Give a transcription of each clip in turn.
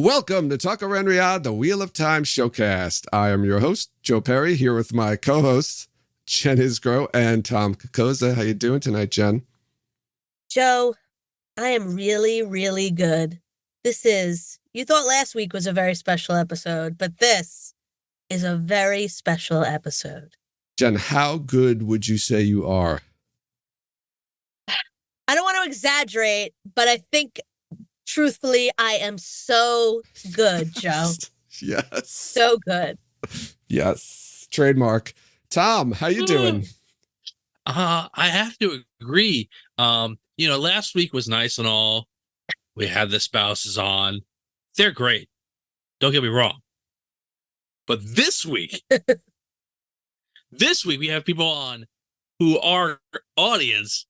Welcome to Tucker and Riyadh, the Wheel of Time showcast. I am your host, Joe Perry, here with my co-hosts, Jen Isgro and Tom Kokoza. How you doing tonight, Jen? Joe, I am really, really good. You thought last week was a very special episode, but this is a very special episode. Jen, how good would you say you are? I don't want to exaggerate, but I think, truthfully, I am so good, Joe. Yes. So good. Yes. Trademark. Tom, how you doing? I have to agree. Last week was nice and all. We had the spouses on. They're great. Don't get me wrong. But this week we have people on who our audience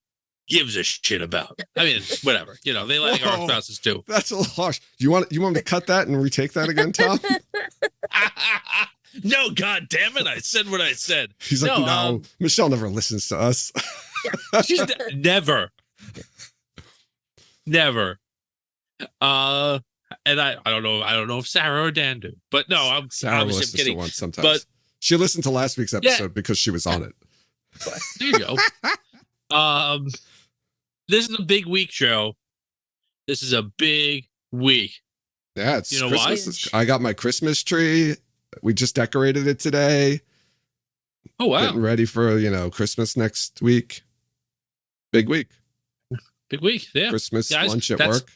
gives a shit about. I mean, whatever. They like our spouses too. That's a little harsh. You want me to cut that and retake that again, Tom? No, God damn it. I said what I said. He's like, no, Michelle never listens to us. She's never. Never. And I don't know if Sarah or Dan do. But no, I'm obviously kidding. Once sometimes. But she listened to last week's episode because she was on it. There you go. This is a big week, Joe. This is a big week. Yeah, it's Christmas. Why? I got my Christmas tree. We just decorated it today. Oh, wow. Getting ready for, Christmas next week. Big week. Big week, yeah. Christmas lunch at work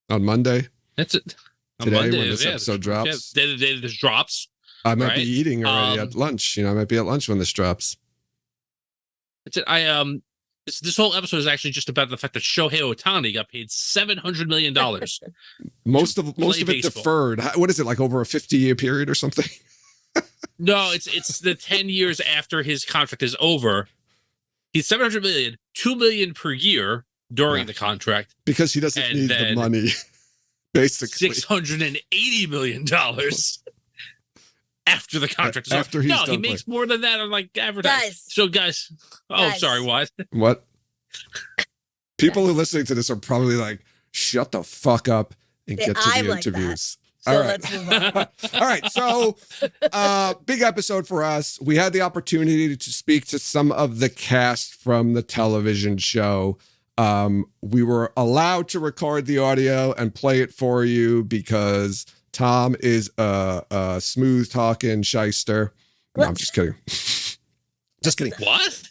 on Monday. That's it. On Today, Monday, when this episode drops. Yeah, the day this drops. I might be eating already at lunch. I might be at lunch when this drops. That's it. This whole episode is actually just about the fact that Shohei Ohtani got paid $700 million. most of it baseball. Deferred. What is it, like over a 50-year period or something? No, it's the 10 years after his contract is over. He's $700 million, $2 million per year during the contract. Because he doesn't need the money, basically. $680 million after the contract is over. He makes more than that on advertising. Guys. Sorry, what? What? People who are listening to this are probably like, shut the fuck up and get to the interviews. So let's move on. All right. So big episode for us. We had the opportunity to speak to some of the cast from the television show. We were allowed to record the audio and play it for you because Tom is a smooth talking shyster. No, I'm just kidding. Just kidding. What?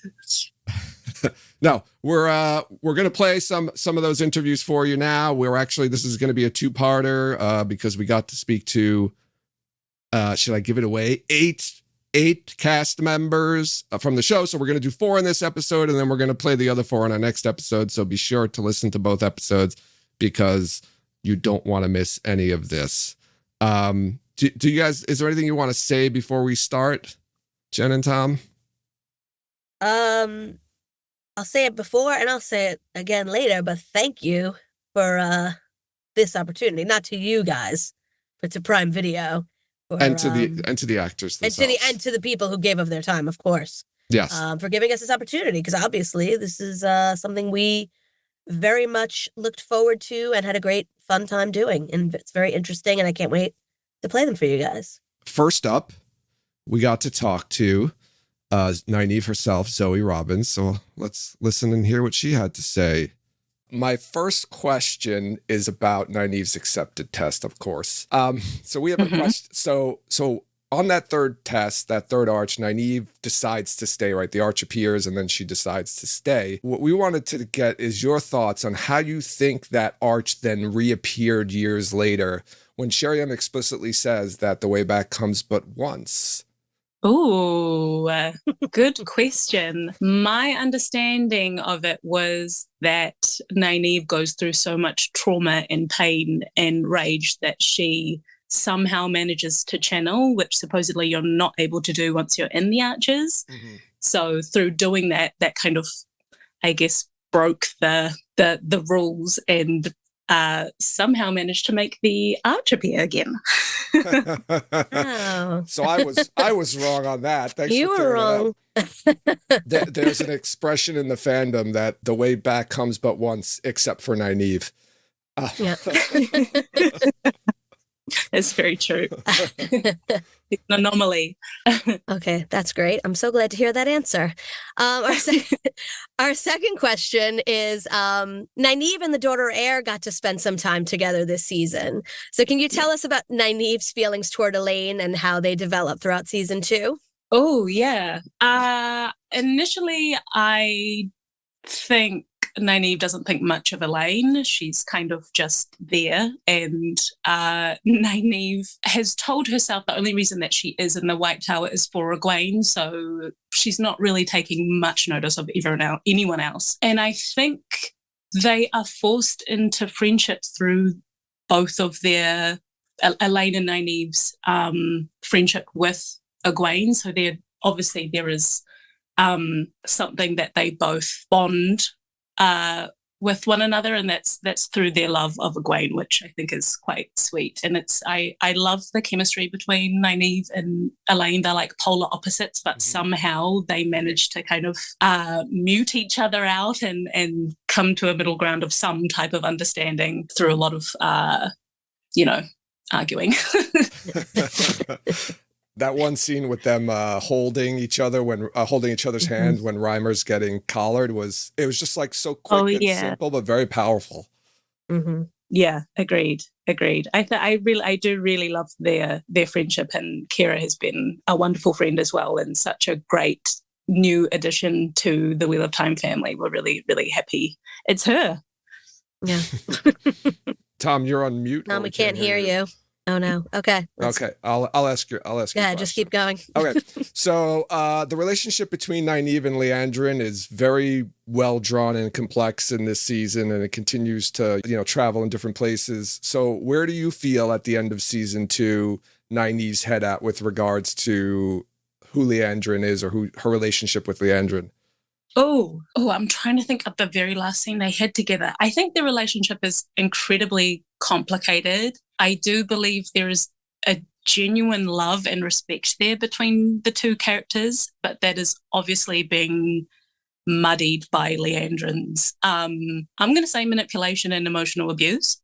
No, we're gonna play some of those interviews for you now. This is gonna be a two-parter because we got to speak to should I give it away? Eight cast members from the show. So we're gonna do 4 in this episode, and then we're gonna play the other 4 in our next episode. So be sure to listen to both episodes because you don't want to miss any of this. Do you guys? Is there anything you want to say before we start, Jen and Tom? I'll say it before and I'll say it again later, but thank you for this opportunity. Not to you guys, but to Prime Video. And to the actors themselves. And to the people who gave of their time, of course. Yes. For giving us this opportunity, because obviously this is something we very much looked forward to and had a great fun time doing. And it's very interesting, and I can't wait to play them for you guys. First up, we got to talk to Nynaeve herself, Zoe Robins. So let's listen and hear what she had to say. My first question is about Nynaeve's accepted test, of course. So we have a question. So on that third test, that third arch, Nynaeve decides to stay, right? The arch appears and then she decides to stay. What we wanted to get is your thoughts on how you think that arch then reappeared years later when Sheriam explicitly says that the way back comes but once. Oh, good question. My understanding of it was that Nynaeve goes through so much trauma and pain and rage that she somehow manages to channel, which supposedly you're not able to do once you're in the arches. Mm-hmm. So through doing that kind of, I guess, broke the rules and somehow managed to make the arch appear again. Oh. So I was wrong on that. Thanks you for were wrong. There's an expression in the fandom that the way back comes but once, except for Nynaeve. Yeah. It's very true. It's an anomaly. Okay, that's great. I'm so glad to hear that answer. Our second question is Nynaeve and the Daughter Heir got to spend some time together this season. So can you tell us about Nynaeve's feelings toward Elayne and how they developed throughout season 2? Oh, yeah. Initially, I think Nynaeve doesn't think much of Elayne. She's kind of just there. And Nynaeve has told herself the only reason that she is in the White Tower is for Egwene. So she's not really taking much notice of anyone else. And I think they are forced into friendship through both of their, Elayne and Nynaeve's friendship with Egwene. So there is something that they both bond with one another, and that's through their love of Egwene, which I think is quite sweet. And I love the chemistry between Nynaeve and Elayne. They're like polar opposites, but somehow they manage to kind of mute each other out and come to a middle ground of some type of understanding through a lot of arguing. That one scene with them holding each other holding each other's hand when Reimer's getting collared was just like so quick and simple, but very powerful. Mm-hmm. Yeah, agreed. I do really love their friendship, and Ceara has been a wonderful friend as well, and such a great new addition to the Wheel of Time family. We're really, really happy it's her. Yeah. Tom, you're on mute. Tom, we can't hear you. Oh no. Okay. Okay. I'll ask you. Yeah, just keep going. Okay. So the relationship between Nynaeve and Liandrin is very well drawn and complex in this season, and it continues to, travel in different places. So where do you feel at the end of season 2 Nynaeve's head at with regards to who Liandrin is, or her relationship with Liandrin? Oh, I'm trying to think of the very last scene they had together. I think their relationship is incredibly complicated. I do believe there is a genuine love and respect there between the two characters, but that is obviously being muddied by Liandrin's, I'm going to say, manipulation and emotional abuse.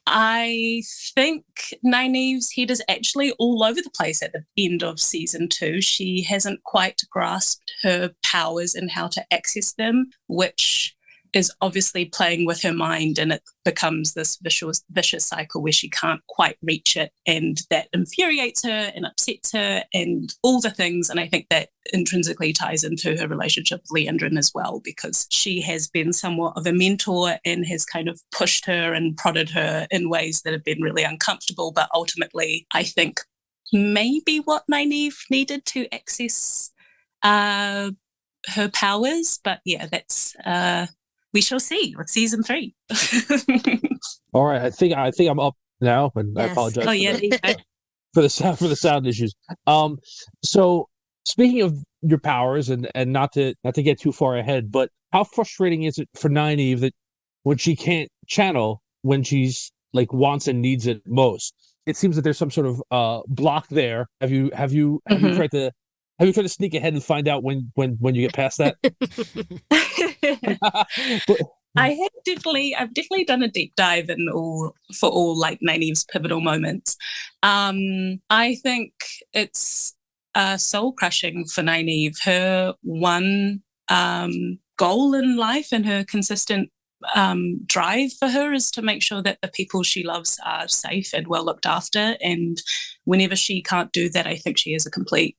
I think Nynaeve's head is actually all over the place at the end of season 2. She hasn't quite grasped her powers and how to access them, which is obviously playing with her mind, and it becomes this vicious cycle where she can't quite reach it, and that infuriates her and upsets her and all the things. And I think that intrinsically ties into her relationship with Liandrin as well, because she has been somewhat of a mentor and has kind of pushed her and prodded her in ways that have been really uncomfortable. But ultimately, I think maybe what Nynaeve needed to access her powers. But yeah, that's... we shall see with season 3. All right, I think I'm up now, and Yes. I apologize. Oh yeah, for the sound issues. So speaking of your powers, and not to get too far ahead, but how frustrating is it for Nynaeve that when she can't channel when she's like wants and needs it most? It seems that there's some sort of block there. Have you tried to sneak ahead and find out when you get past that? I've definitely done a deep dive in all like Nynaeve's pivotal moments. I think it's soul crushing for Nynaeve. Her one goal in life and her consistent drive for her is to make sure that the people she loves are safe and well looked after. And whenever she can't do that, I think she has a complete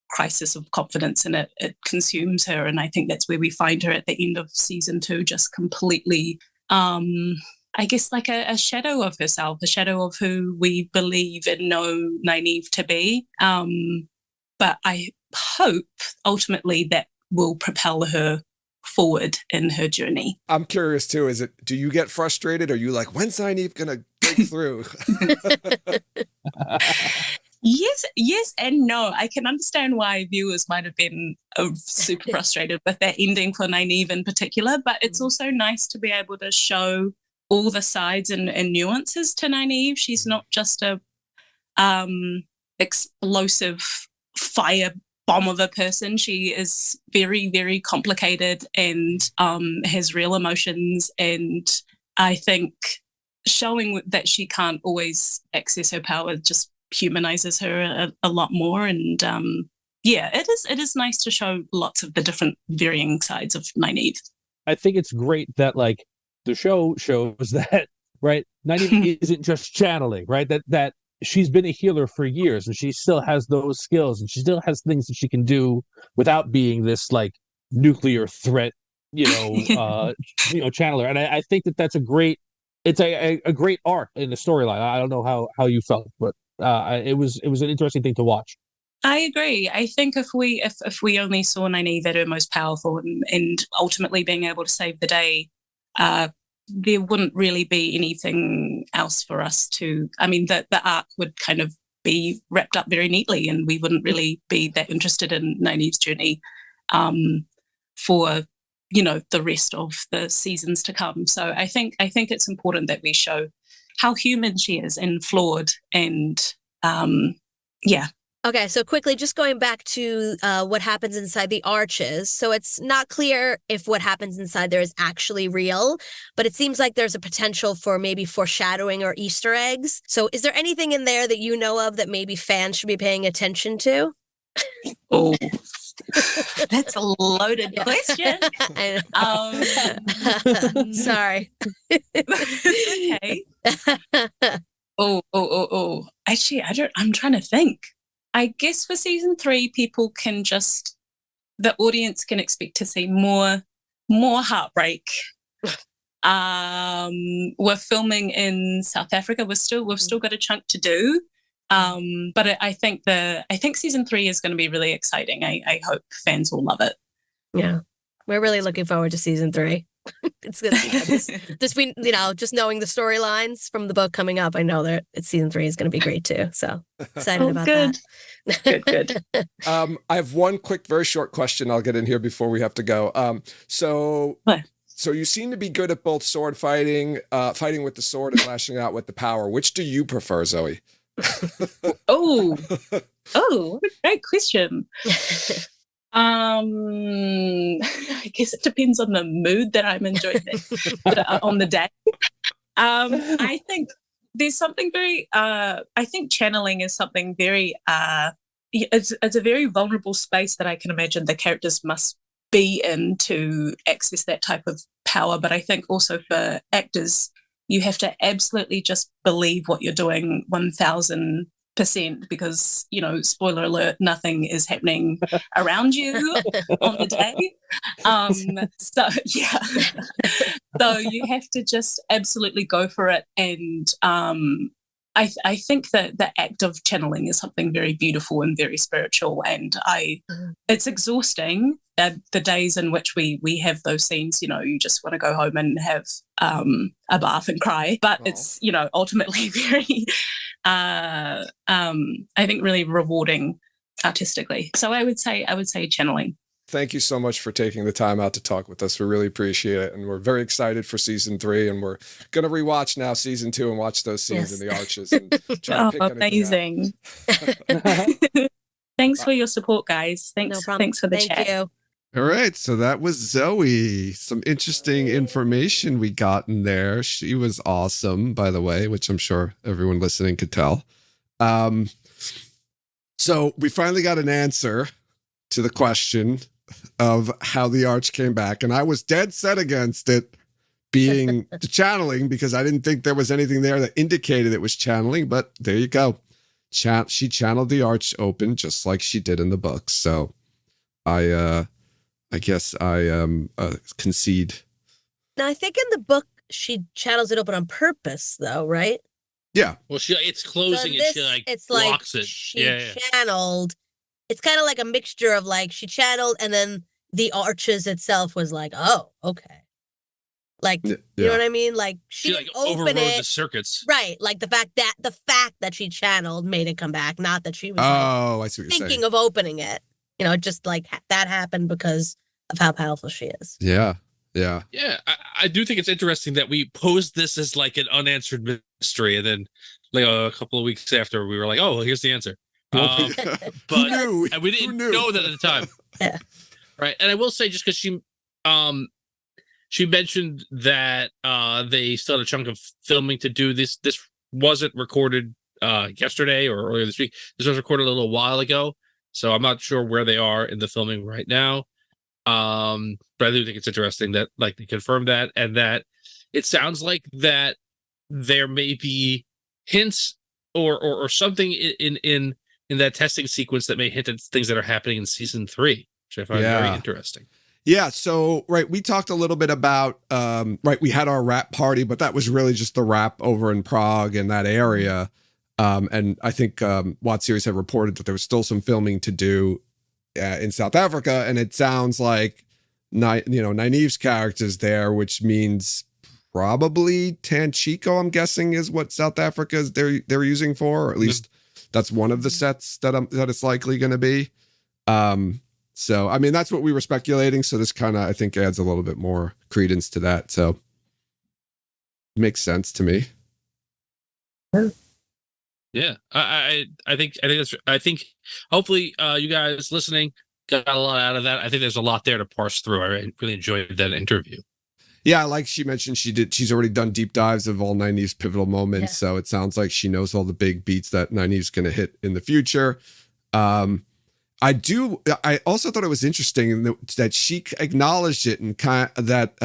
crisis of confidence, and it consumes her. And I think that's where we find her at the end of season 2, just completely, I guess, like a shadow of herself, a shadow of who we believe and know Nynaeve to be. But I hope ultimately that will propel her forward in her journey. I'm curious too, do you get frustrated? Are you like, when's Nynaeve gonna break through? Yes and no. I can understand why viewers might have been super frustrated with that ending for Nynaeve in particular, but it's also nice to be able to show all the sides and nuances to Nynaeve. She's not just a explosive fireball bomb of a person. She is very, very complicated and has real emotions. And I think showing that she can't always access her power just humanizes her a lot more. And it is nice to show lots of the different varying sides of Nynaeve. I think it's great that like the show shows that, right, Nynaeve isn't just channeling, right? That she's been a healer for years and she still has those skills and she still has things that she can do without being this like nuclear threat, channeler. And I think that's a great arc in the storyline. I don't know how you felt, but it was an interesting thing to watch. I agree. I think if we only saw Nynaeve at her most powerful and ultimately being able to save the day, there wouldn't really be anything else for us to. I mean, the arc would kind of be wrapped up very neatly, and we wouldn't really be that interested in Nynaeve's journey for the rest of the seasons to come. So I think it's important that we show how human she is and flawed, and yeah. Okay, so quickly, just going back to what happens inside the arches. So it's not clear if what happens inside there is actually real, but it seems like there's a potential for maybe foreshadowing or Easter eggs. So is there anything in there that you know of that maybe fans should be paying attention to? Oh, that's a loaded question. Sorry. It's okay. Oh. Actually, I'm trying to think. I guess for season 3, the audience can expect to see more heartbreak. We're filming in South Africa. We've still got a chunk to do. But I think season 3 is going to be really exciting. I hope fans will love it. Yeah, we're really looking forward to season 3. It's going to be just knowing the storylines from the book coming up. I know that season 3 is going to be great too. So excited about that. Good. I have one quick, very short question I'll get in here before we have to go. So you seem to be good at both sword fighting, fighting with the sword and lashing out with the power. Which do you prefer, Zoe? Oh, what a great question. I guess it depends on the mood that I'm enjoying on the day. I think there's something very. I think channeling is something very. It's a very vulnerable space that I can imagine the characters must be in to access that type of power. But I think also for actors, you have to absolutely just believe what you're doing 1,000%, because spoiler alert, nothing is happening around you on the day. So you have to just absolutely go for it. And I think that the act of channeling is something very beautiful and very spiritual, and it's exhausting. The days in which we have those scenes, you just want to go home and have a bath and cry. But it's ultimately very, I think, really rewarding artistically. So I would say channeling. Thank you so much for taking the time out to talk with us. We really appreciate it. And we're very excited for season 3. And we're going to rewatch now season 2 and watch those scenes in the arches. And try to pick amazing. Thanks for your support, guys. Thanks. No problem. Thanks for the chat. Thank you. All right. So that was Zoe. Some interesting information we got in there. She was awesome, by the way, which I'm sure everyone listening could tell. So we finally got an answer to the question of how the arch came back. And I was dead set against it being the channeling, because I didn't think there was anything there that indicated it was channeling. But there you go. She channeled the arch open just like she did in the book. So I guess I concede. Now, I think in the book, she channels it open on purpose, though, right? Yeah. Well, it's closing and she blocks it. She channeled. It's kind of like a mixture of she channeled and then the arches itself was like, oh, okay. You know what I mean? She overrode it. the circuits. Right. The fact that she channeled made it come back, not that she was I see what you're thinking of opening it. Just that happened because of how powerful she is. Yeah. Yeah. Yeah. I do think it's interesting that we posed this as an unanswered mystery. And then a couple of weeks after we were like, oh, well, here's the answer. But Who knew? and we Who didn't knew? know that at the time. Yeah. Right. And I will say, just because she mentioned that they still had a chunk of filming to do. This wasn't recorded yesterday or earlier this week. This was recorded a little while ago, so I'm not sure where they are in the filming right now. But I do think it's interesting that like they confirmed that, and that it sounds like that there may be hints or something in that testing sequence that may hint at things that are happening in season 3, which I find very interesting. Yeah, so right, we talked a little bit about we had our rap party, but that was really just the rap over in Prague and that area. And I think Watt Series had reported that there was still some filming to do in South Africa, and it sounds like Nynaeve's character's there, which means probably Tanchico, I'm guessing, is what South Africa is they're using for, or at least that's one of the sets that it's likely going to be. So, I mean, that's what we were speculating. So this kind of, I think, adds a little bit more credence to that. So it makes sense to me. Yeah, I think hopefully you guys listening got a lot out of that. I think there's a lot there to parse through. I really enjoyed that interview. Yeah, like she mentioned, she's already done deep dives of all Nynaeve's pivotal moments. Yeah. So it sounds like she knows all the big beats that Nynaeve's going to hit in the future. I also thought it was interesting that she acknowledged it, and kind of that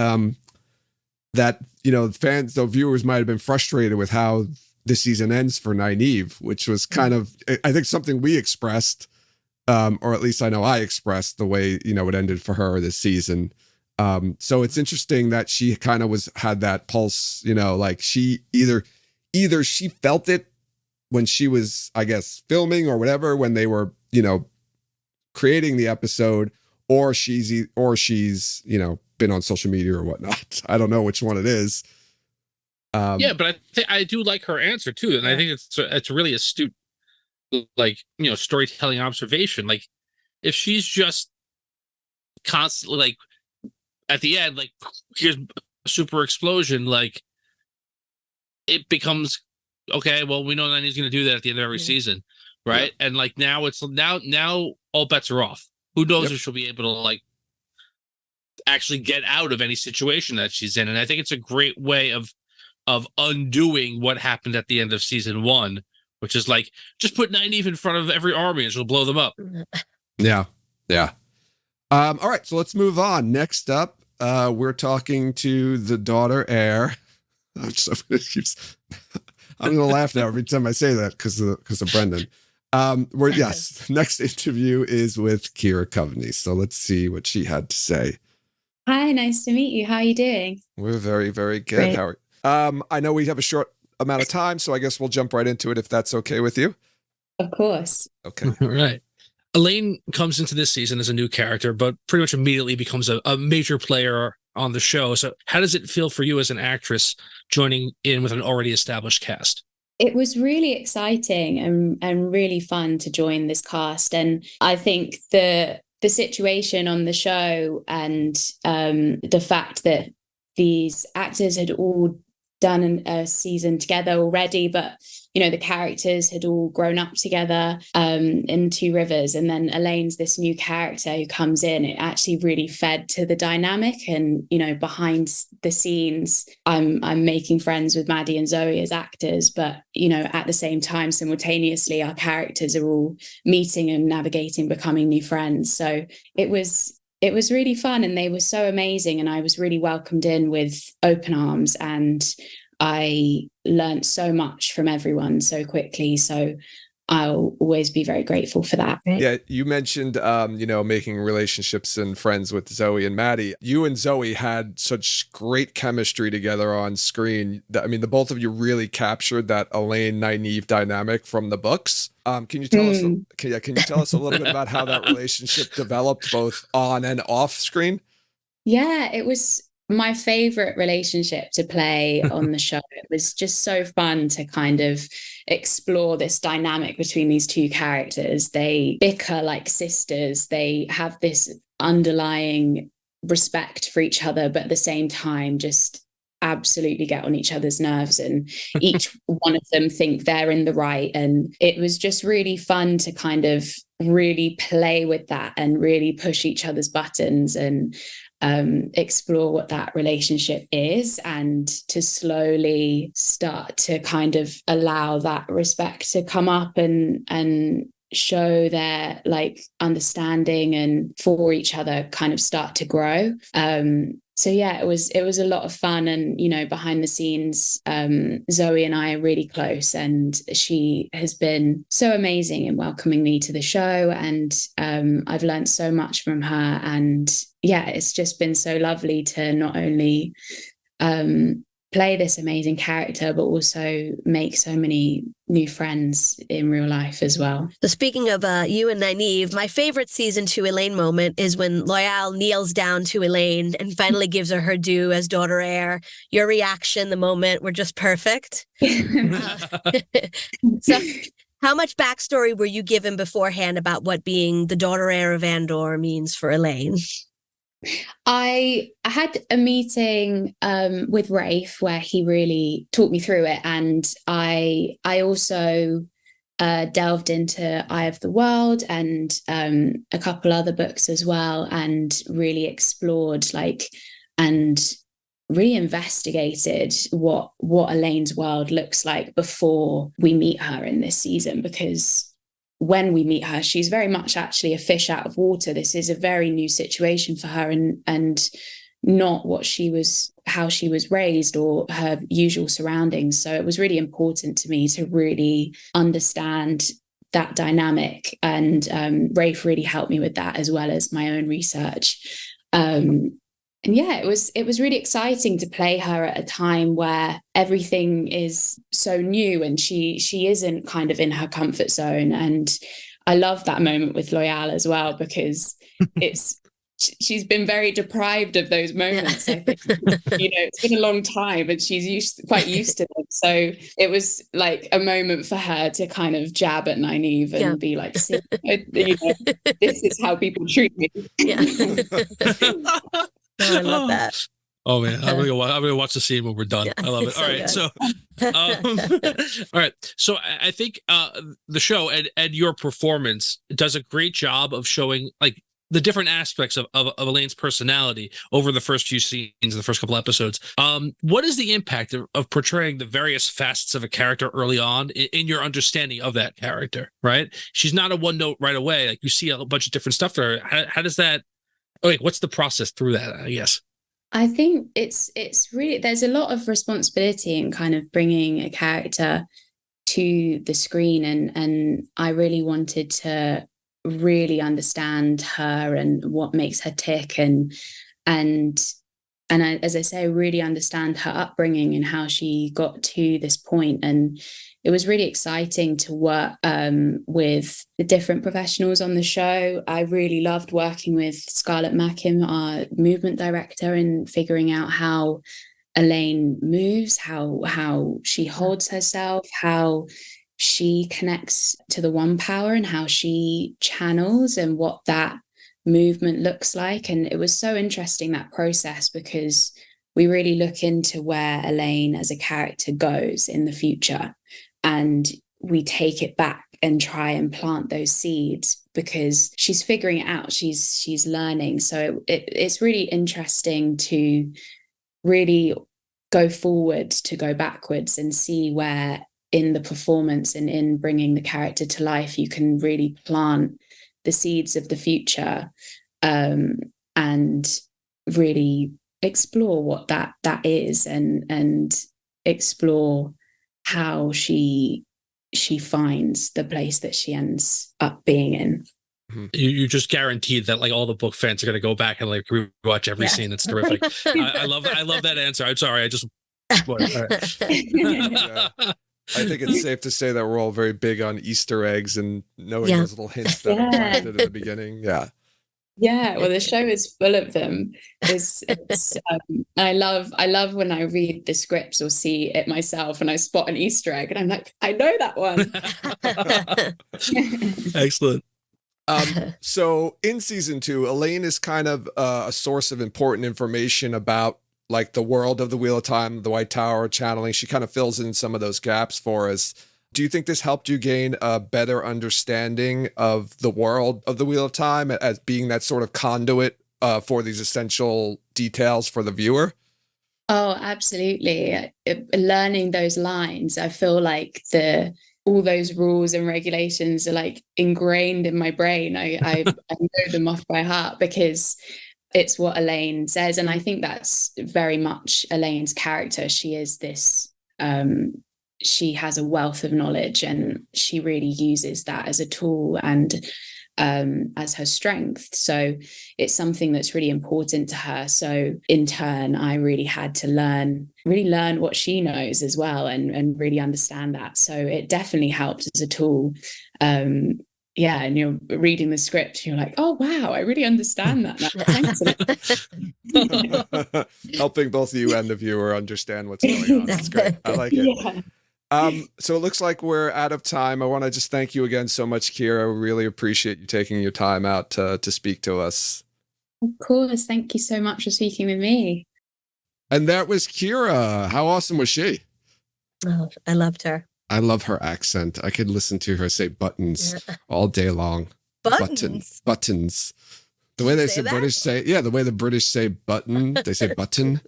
fans, though viewers might have been frustrated with how this season ends for Nynaeve, which was kind of, I think, something we expressed, or at least I know I expressed the way it ended for her this season. So it's interesting that she kind of had that pulse, like she either she felt it when she was, I guess, filming or whatever, when they were, creating the episode, or she's been on social media or whatnot. I don't know which one it is. Yeah, but I do like her answer too, and I think it's really astute, like storytelling observation. Like if she's just constantly like at the end, like here's a super explosion, like it becomes okay. Well, we know Nynaeve's going to do that at the end of every season, right? Yeah. And like now it's now all bets are off. Who knows if she'll be able to like actually get out of any situation that she's in? And I think it's a great way of undoing what happened at the end of season 1, which is like just put Nynaeve in front of every army and she'll blow them up. Yeah. All right, so let's move on. Next up, we're talking to the daughter heir. I'm gonna laugh now every time I say that because of Brendan. Next interview is with Ceara Coveney. So let's see what she had to say. Hi, nice to meet you. How are you doing? We're very, very good. Great. How are you? I know we have a short amount of time, so I guess we'll jump right into it if that's okay with you. Of course. Okay. All right. Elayne comes into this season as a new character, but pretty much immediately becomes a major player on the show. So how does it feel for you as an actress joining in with an already established cast? It was really exciting and really fun to join this cast. And I think the situation on the show and the fact that these actors had all done a season together already, but the characters had all grown up together in Two Rivers, and then Elayne's this new character who comes in. It actually really fed to the dynamic, and behind the scenes I'm making friends with Maddie and Zoe as actors, but at the same time simultaneously our characters are all meeting and navigating, becoming new friends. So it was really fun, and they were so amazing, and I was really welcomed in with open arms, and I learned so much from everyone so quickly. So I'll always be very grateful for that. Yeah, you mentioned, making relationships and friends with Zoe and Maddie. You and Zoe had such great chemistry together on screen. I mean, the both of you really captured that Elayne-Nynaeve dynamic from the books. Can you tell us? Can you tell us a little bit about how that relationship developed, both on and off screen? Yeah, it was my favorite relationship to play on the show. It was just so fun to kind of explore this dynamic between these two characters. They bicker like sisters. They have this underlying respect for each other, but at the same time just absolutely get on each other's nerves, and each one of them think they're in the right. And it was just really fun to kind of really play with that and really push each other's buttons and explore what that relationship is, and to slowly start to kind of allow that respect to come up and show their like understanding and for each other kind of start to grow. So yeah, it was a lot of fun. And, you know, behind the scenes, Zoe and I are really close, and she has been so amazing in welcoming me to the show. And I've learned so much from her. And yeah, it's just been so lovely to not only play this amazing character, but also make so many new friends in real life as well. So speaking of you and Nynaeve, my favorite season 2 Elayne moment is when Loial kneels down to Elayne and finally gives her due as daughter heir. Your reaction, the moment, were just perfect. So how much backstory were you given beforehand about what being the daughter heir of Andor means for Elayne? I had a meeting with Rafe where he really talked me through it, and I also delved into Eye of the World and a couple other books as well, and really explored and really investigated what Elayne's world looks like before we meet her in this season, because when we meet her, she's very much actually a fish out of water. This is a very new situation for her, and not how she was raised or her usual surroundings. So it was really important to me to really understand that dynamic. And Rafe really helped me with that, as well as my own research. And yeah, it was really exciting to play her at a time where everything is so new and she isn't kind of in her comfort zone. And I love that moment with Loial as well, because she's been very deprived of those moments. I think, you know, it's been a long time and she's quite used to them. So it was like a moment for her to kind of jab at Nynaeve and be like, "See, you know, this is how people treat me." Yeah. Oh, I love that. Oh man, I'm gonna watch the scene when we're done. I love it. All right, so all right, so I think the show and your performance does a great job of showing like the different aspects of Elayne's personality over the first few scenes, the first couple episodes. What is the impact of portraying the various facets of a character early on in your understanding of that character? Right, she's not a one note right away. Like you see a bunch of different stuff there. How does that? Like, what's the process through that, I guess? I think it's really, there's a lot of responsibility in kind of bringing a character to the screen, and I really wanted to really understand her and what makes her tick, and I, as I say, really understand her upbringing and how she got to this point. And it was really exciting to work with the different professionals on the show. I really loved working with Scarlett Mackim, our movement director, and figuring out how Elayne moves, how she holds herself, how she connects to the One Power, and how she channels, and what that movement looks like. And it was so interesting, that process, because we really look into where Elayne as a character goes in the future, and we take it back and try and plant those seeds, because she's figuring it out, she's learning. So it's really interesting to really go forward, to go backwards, and see where in the performance and in bringing the character to life you can really plant the seeds of the future, and really explore what that is, and explore how she finds the place that she ends up being in. You just guaranteed that like all the book fans are going to go back and like rewatch every scene. That's terrific. I love that answer. I'm sorry. I just. All right. Yeah. I think it's safe to say that we're all very big on Easter eggs and knowing those little hints that are planted at the beginning. Yeah. Yeah, well, the show is full of them. I love when I read the scripts or see it myself and I spot an Easter egg and I'm like, I know that one. Excellent. So in season 2, Elayne is kind of a source of important information about like the world of the Wheel of Time, the White Tower, channeling. She kind of fills in some of those gaps for us. Do you think this helped you gain a better understanding of the world of the Wheel of Time as being that sort of conduit for these essential details for the viewer? Oh, absolutely. Learning those lines, I feel like all those rules and regulations are like ingrained in my brain. I know them off by heart because it's what Elayne says. And I think that's very much Elaine's character. She is this, she has a wealth of knowledge, and she really uses that as a tool and as her strength. So it's something that's really important to her. So in turn, I really had to learn what she knows as well, and really understand that. So it definitely helped as a tool. Yeah, and you're reading the script, you're like, oh wow, I really understand that now. Thanks. Helping both you and the viewer understand what's going on. That's great. I like it. Yeah. So it looks like we're out of time. I want to just thank you again so much, Ceara. We really appreciate you taking your time out to speak to us. Of course. Thank you so much for speaking with me. And that was Ceara. How awesome was she? Oh, I loved her. I love her accent. I could listen to her say buttons all day long. Buttons. Buttons. The way they Say say that? British say, yeah, the way the British say button, they say button.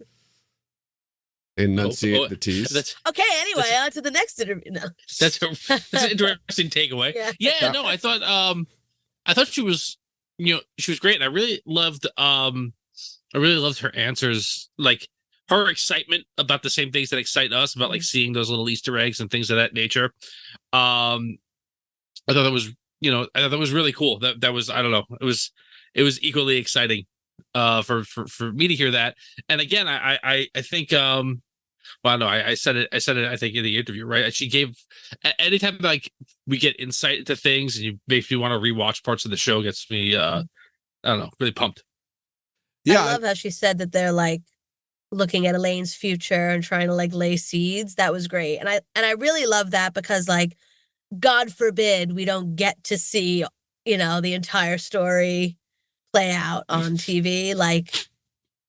They enunciate the T's. Okay, anyway, on to the next interview. No. That's an interesting takeaway. Yeah, no, I thought she was, she was great, and I really loved her answers, like her excitement about the same things that excite us, about like seeing those little Easter eggs and things of that nature. I thought that was, I thought that was really cool. That was, I don't know, it was equally exciting for me to hear that. And again, I think well, no, I said it I think in the interview, right? She gave, anytime like we get insight into things and you makes me want to rewatch parts of the show, gets me I don't know, really pumped. Yeah, I love how she said that they're like looking at Elaine's future and trying to like lay seeds. That was great. And I really love that because like, God forbid we don't get to see, the entire story play out on TV. Like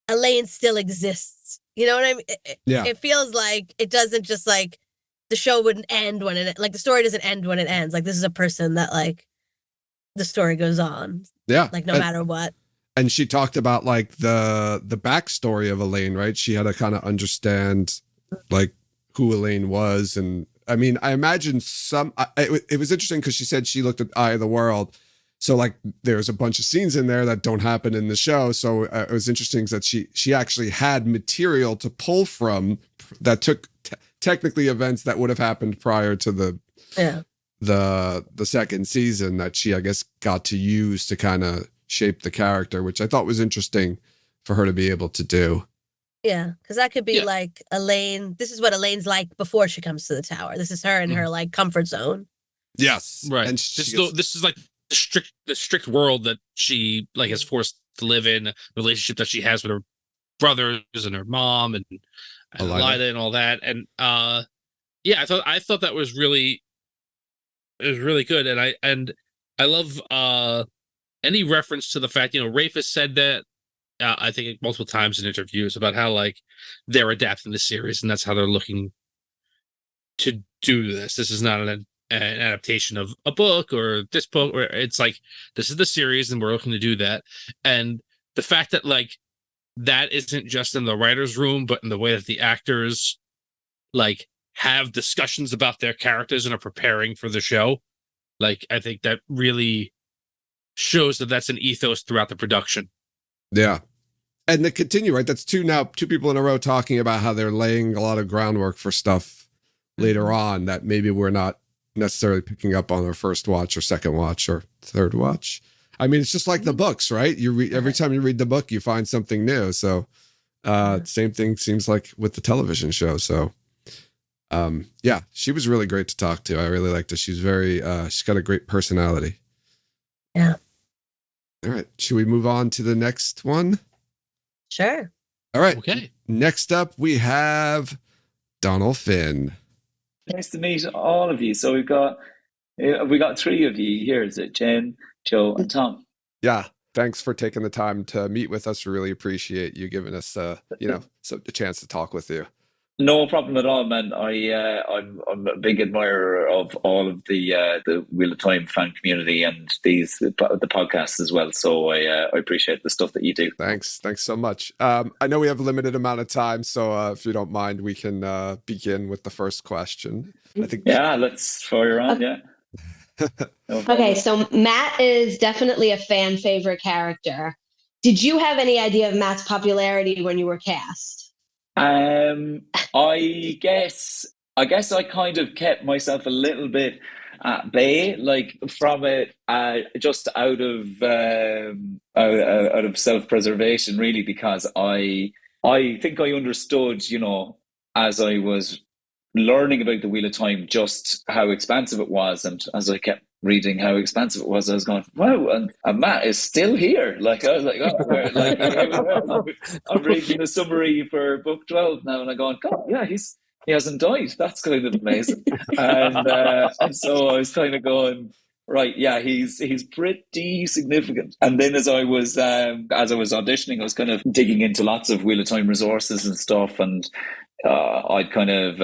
Elayne still exists. You know what I mean? Yeah. It feels like it doesn't just like the show wouldn't end when the story doesn't end when it ends. Like this is a person that like the story goes on. Yeah. Like no matter what. And she talked about like the backstory of Elayne, right? She had to kind of understand like who Elayne was. And I mean, I imagine it was interesting because she said she looked at Eye of the World. So like there's a bunch of scenes in there that don't happen in the show. So it was interesting that she actually had material to pull from that took technically events that would have happened prior to the second season that she, I guess, got to use to kind of shape the character, which I thought was interesting for her to be able to do. Yeah, because that could be like Elayne. This is what Elaine's like before she comes to the tower. This is her in her like comfort zone. Yes, right. And this is like the strict world that she like is forced to live in. The relationship that she has with her brothers and her mom and Elayne and all that. And I thought that was really, it was really good. And I love any reference to the fact, Rafe has said that I think multiple times in interviews about how like they're adapting the series and that's how they're looking to do this. This is not an adaptation of a book or this book, or it's like this is the series and we're looking to do that. And the fact that like that isn't just in the writer's room, but in the way that the actors like have discussions about their characters and are preparing for the show, like I think that really shows that that's an ethos throughout the production. Yeah. And to continue, right? That's two people in a row talking about how they're laying a lot of groundwork for stuff later on that maybe we're not necessarily picking up on our first watch or second watch or third watch. I mean, it's just like the books, right? You read every time you read the book, you find something new. So same thing seems like with the television show. So she was really great to talk to. I really liked her. She's she's got a great personality. Yeah. All right. Should we move on to the next one? Sure. All right. Okay. Next up, we have Dónal Finn. Nice to meet all of you. So we got three of you here. Is it Jen, Joe, and Tom? Yeah. thanks for taking the time to meet with us. We really appreciate you giving us, a chance to talk with you. No problem at all, man. I'm a big admirer of all of the Wheel of Time fan community and the podcasts as well. So I appreciate the stuff that you do. Thanks so much. I know we have a limited amount of time, so if you don't mind, we can begin with the first question. I think. Yeah, let's fire on. Yeah. Okay, so Matt is definitely a fan favorite character. Did you have any idea of Matt's popularity when you were cast? I guess I kind of kept myself a little bit at bay, like from it, just out of self-preservation, really, because I think I understood, as I was learning about the Wheel of Time, just how expansive it was, and as I kept reading how expansive it was, I was going, wow, and Matt is still here. Like, I was like, oh, I'm reading the summary for book 12 now, and I'm going, God, yeah, he hasn't died. That's kind of amazing. And so I was kind of going, right, yeah, he's pretty significant. And then as I was auditioning, I was kind of digging into lots of Wheel of Time resources and stuff, and I'd kind of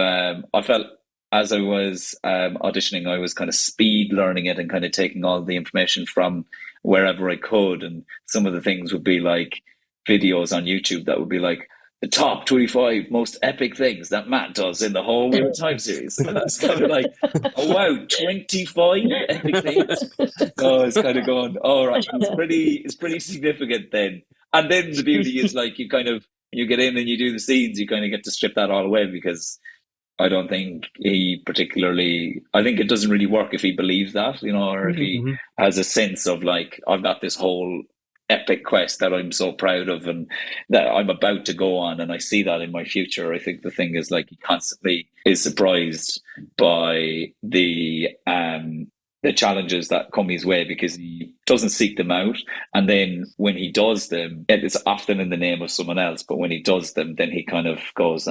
I felt as I was auditioning, I was kind of speed learning it and kind of taking all the information from wherever I could. And some of the things would be like videos on YouTube that would be like the top 25 most epic things that Matt does in the whole Wheel of Time series. And that's kind of like, oh wow, 25 epic things. So I was kind of going, all right, it's pretty significant then. And then the beauty is like you get in and you do the scenes, you kind of get to strip that all away, because I don't think I think it doesn't really work if he believes that, or if he has a sense of like, I've got this whole epic quest that I'm so proud of and that I'm about to go on, and I see that in my future. I think the thing is like he constantly is surprised by the challenges that come his way, because he doesn't seek them out, and then when he does them, it's often in the name of someone else, but when he does them, then he kind of goes,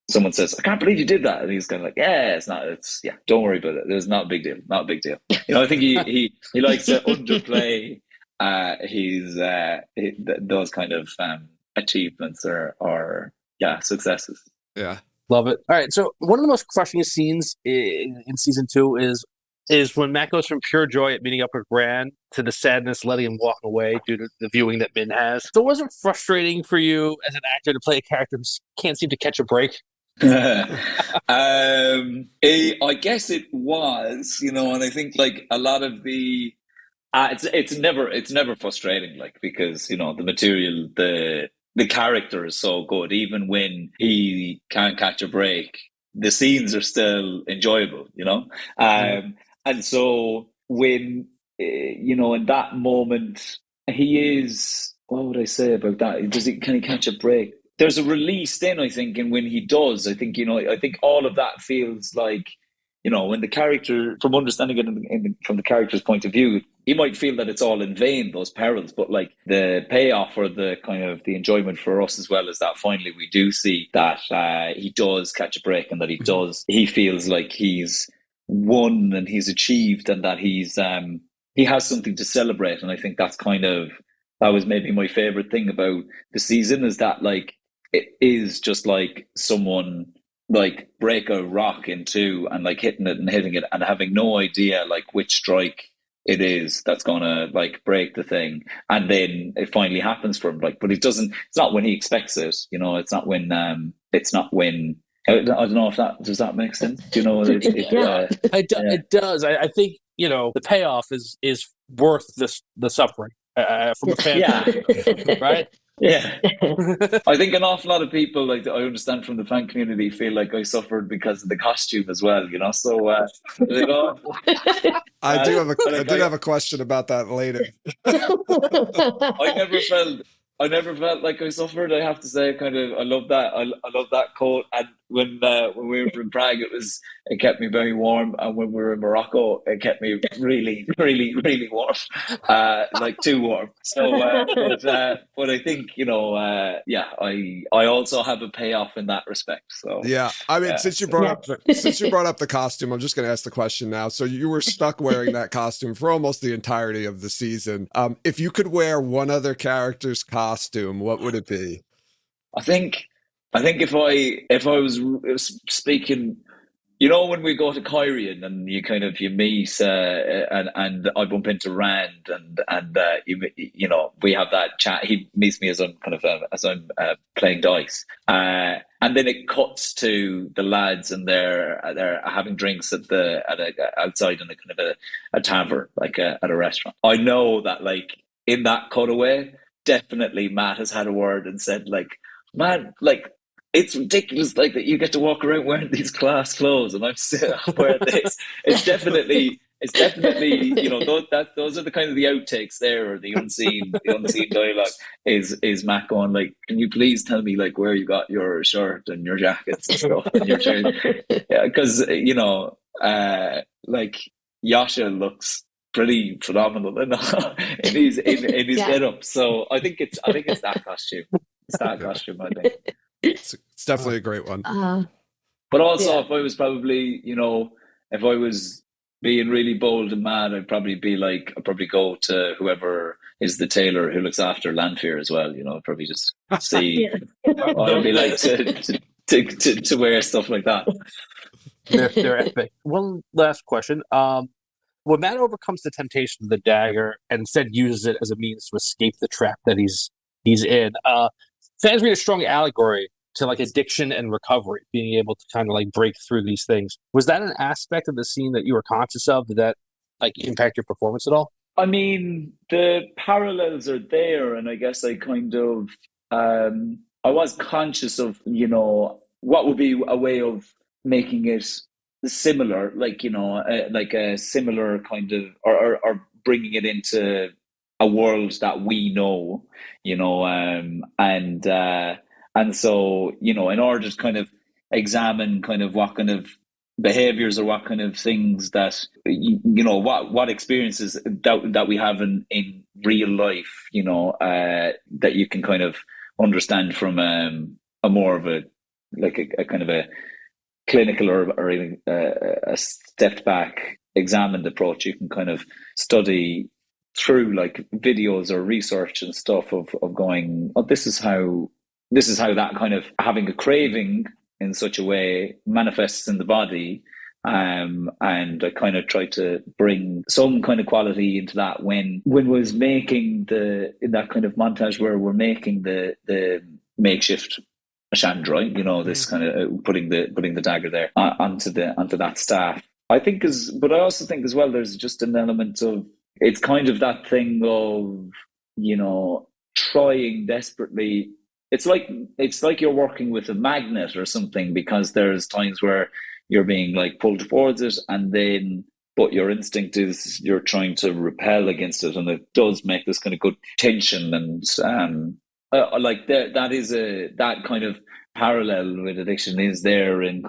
someone says, I can't believe you did that, and he's kind of like, don't worry about it, there's not a big deal. I think he likes to underplay those kind of achievements or successes. Yeah, love it. All right, so one of the most crushing scenes in season 2 is when Matt goes from pure joy at meeting up with Gran to the sadness letting him walk away due to the viewing that Min has. So was it frustrating for you as an actor to play a character who can't seem to catch a break? I guess it was, and I think like a lot of the it's never frustrating, like, because the material, the character is so good. Even when he can't catch a break, the scenes are still enjoyable, and so when in that moment he is, what would I say about that? Can he catch a break? There's a release then, I think, and when he does, I think I think all of that feels like, when the character, from understanding it from the character's point of view, he might feel that it's all in vain, those perils, but like the payoff or the kind of the enjoyment for us as well is that finally we do see that he does catch a break, and that he feels like he's won and he's achieved, and that he has something to celebrate. And I think that was maybe my favorite thing about the season, is that like it is just like someone like break a rock in two and like hitting it and having no idea like which strike it is that's gonna like break the thing, and then it finally happens for him. Like, but it's not when he expects it. It's not when I don't know if does that make sense. It does. I think the payoff is worth the suffering from a fan, right? Yeah. I think an awful lot of people, like I understand from the fan community, feel like I suffered because of the costume as well, so I did have a question about that later. I never felt like I suffered, I have to say. I love that coat, and when we were in Prague, it kept me very warm, and when we were in Morocco, it kept me really, really, really warm, like too warm. So, but I think I also have a payoff in that respect. So yeah, I mean, since you brought up the costume, I'm just going to ask the question now. So you were stuck wearing that costume for almost the entirety of the season. If you could wear one other character's costume, what would it be? I think if I was speaking, when we go to Kyrian and you meet and I bump into Rand and we have that chat. He meets me as I'm playing dice, and then it cuts to the lads and they're having drinks outside in a tavern, like at a restaurant. I know that in that cutaway, definitely Matt has had a word and said man, it's ridiculous, that you get to walk around wearing these class clothes, and I'm still wearing this. It's definitely, those are the kind of the outtakes there, or the unseen dialogue. Is Matt going can you please tell me where you got your shirt and your jackets and stuff and your shirt? Yeah, because Yasha looks pretty phenomenal in his get up. So I think it's that costume. It's that costume, I think. It's definitely a great one. But also, if I was probably, if I was being really bold and mad, I'd probably go to whoever is the tailor who looks after Lanfear as well. Probably just see what it'd be like to wear stuff like that. They're epic. One last question. When Matt overcomes the temptation of the dagger and instead uses it as a means to escape the trap that he's in, fans read a strong allegory to addiction and recovery, being able to kind of break through these things. Was that an aspect of the scene that you were conscious of? Did that impact your performance at all? I mean, the parallels are there, and I guess I kind of I was conscious of what would be a way of making it similar, a similar kind of or bringing it into a world that we know, and so in order to kind of examine what kind of behaviors or what kind of things that what experiences that we have in real life, that you can kind of understand from a more of a kind of a clinical or even a stepped back examined approach. You can kind of study through videos or research and stuff of going, this is how that kind of having a craving in such a way manifests in the body. And I kind of tried to bring some kind of quality into that when was making in that kind of montage where we're making the makeshift Ashandra, this kind of putting the dagger there onto that staff. But I also think as well, there's just an element of, it's kind of that thing of, trying desperately. It's like you're working with a magnet or something, because there's times where you're being pulled towards it, but your instinct is you're trying to repel against it, and it does make this kind of good tension. And that kind of parallel with addiction is there in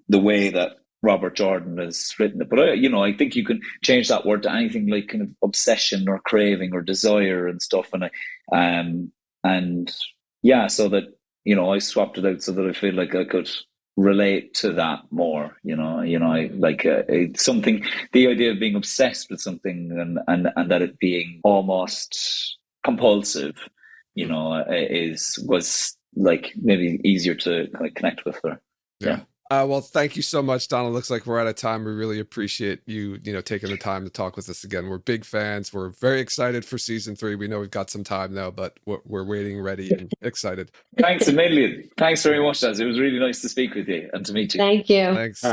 the way that Robert Jordan has written it. But I think you can change that word to anything like kind of obsession or craving or desire and stuff. So that I swapped it out so that I feel like I could relate to that more. It's something. The idea of being obsessed with something and that it being almost compulsive, was maybe easier to kind of connect with her. Yeah. Well, thank you so much, Donal. Looks like we're out of time. We really appreciate you, taking the time to talk with us again. We're big fans. We're very excited for season 3. We know we've got some time now, but we're waiting, ready, and excited. Thanks a million. Thanks very much, Daz. It was really nice to speak with you and to meet you. Thank you. Thanks.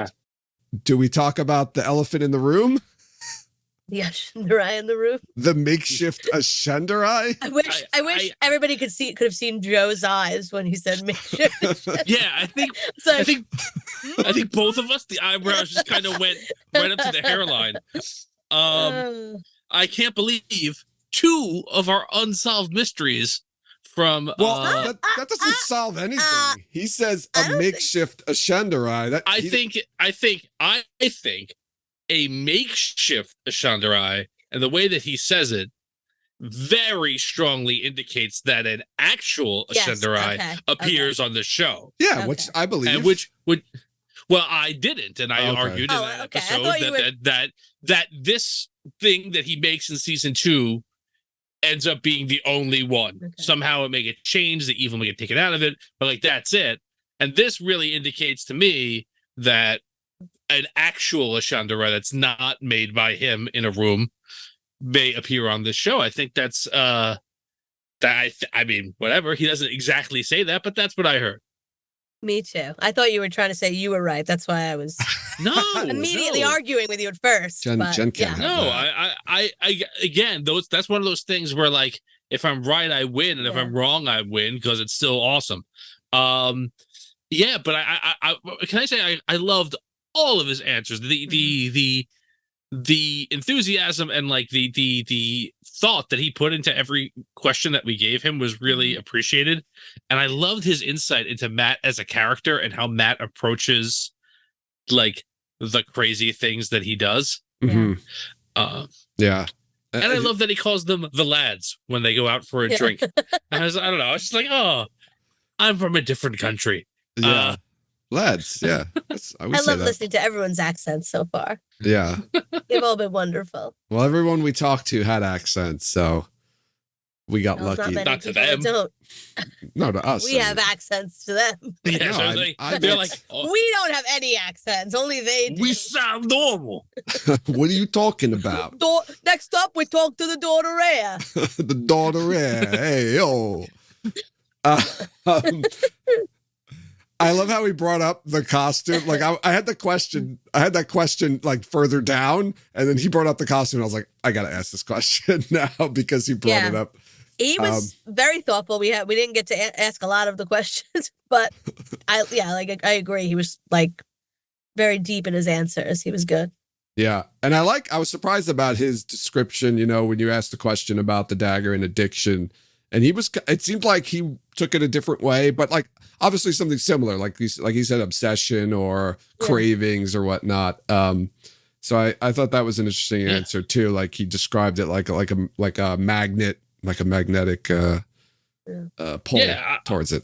Do we talk about the elephant in the room? The Ashandarai in the room. The makeshift Ashandarai? I wish everybody could have seen Joe's eyes when he said makeshift. Yeah, I think both of us, the eyebrows just kind of went right up to the hairline. I can't believe 2 of our unsolved mysteries from Well, that doesn't solve anything. He says a makeshift Ashandarai. I think a makeshift Ashandarai, and the way that he says it very strongly indicates that an actual Ashandarai appears on the show. Yeah, which I believe. And which would, well, I didn't, and I argued in that episode that this thing that he makes in season 2 ends up being the only one. Okay. Somehow it may get changed, the evil may get taken out of it, but like that's it. And this really indicates to me that an actual Ashandarai that's not made by him in a room may appear on this show. I think that's I mean, whatever. He doesn't exactly say that, but that's what I heard. Me too. I thought you were trying to say you were right. That's why I was immediately arguing with you at first. Jen can't have that. I again, that's one of those things where like if I'm right, I win, and if I'm wrong, I win because it's still awesome. Yeah, but I can I say I loved all of his answers. The enthusiasm and like the thought that he put into every question that we gave him was really appreciated. And I loved his insight into Matt as a character and how Matt approaches like the crazy things that he does. Mm-hmm. Yeah. And I love that he calls them the lads when they go out for a drink. And I don't know. I was just like, oh, I'm from a different country. Yeah. Lads, yeah. I love listening to everyone's accents so far. Yeah. They've all been wonderful. Well, everyone we talked to had accents, so we got lucky. Not to them. Don't. No, to us. We have accents to them. Yeah, so they're like, we don't have any accents. Only they do. We sound normal. What are you talking about? Next up, we talk to the daughter Rhea. The daughter Rhea. Hey, yo. I love how he brought up the costume. Like I had that question like further down, and then he brought up the costume, and I was like, I gotta ask this question now because he brought it up. He was very thoughtful. We didn't get to ask a lot of the questions, but I agree. He was like very deep in his answers. He was good. Yeah, and I was surprised about his description. You know, when you asked the question about the dagger and addiction. And it seemed like he took it a different way, but like obviously something similar, like he said, obsession or cravings or whatnot. So I thought that was an interesting answer too. Like he described it like a magnet, like a magnetic pull towards it.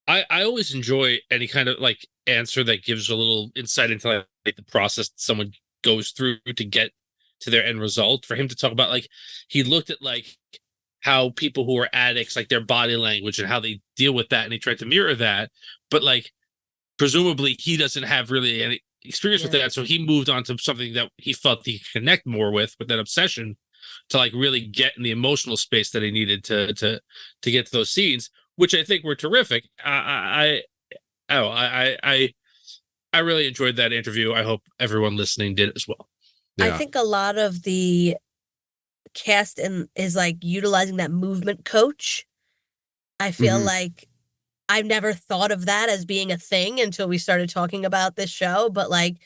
I always enjoy any kind of like answer that gives a little insight into like the process that someone goes through to get to their end result. For him to talk about, like, he looked at like how people who are addicts, like their body language and how they deal with that, and he tried to mirror that, but like presumably he doesn't have really any experience with that, so he moved on to something that he felt he could connect more with that obsession, to like really get in the emotional space that he needed to get to those scenes, which I think were terrific. I really enjoyed that interview. I hope everyone listening did as well. I think a lot of the cast is like utilizing that movement coach. I feel like I've never thought of that as being a thing until we started talking about this show, but like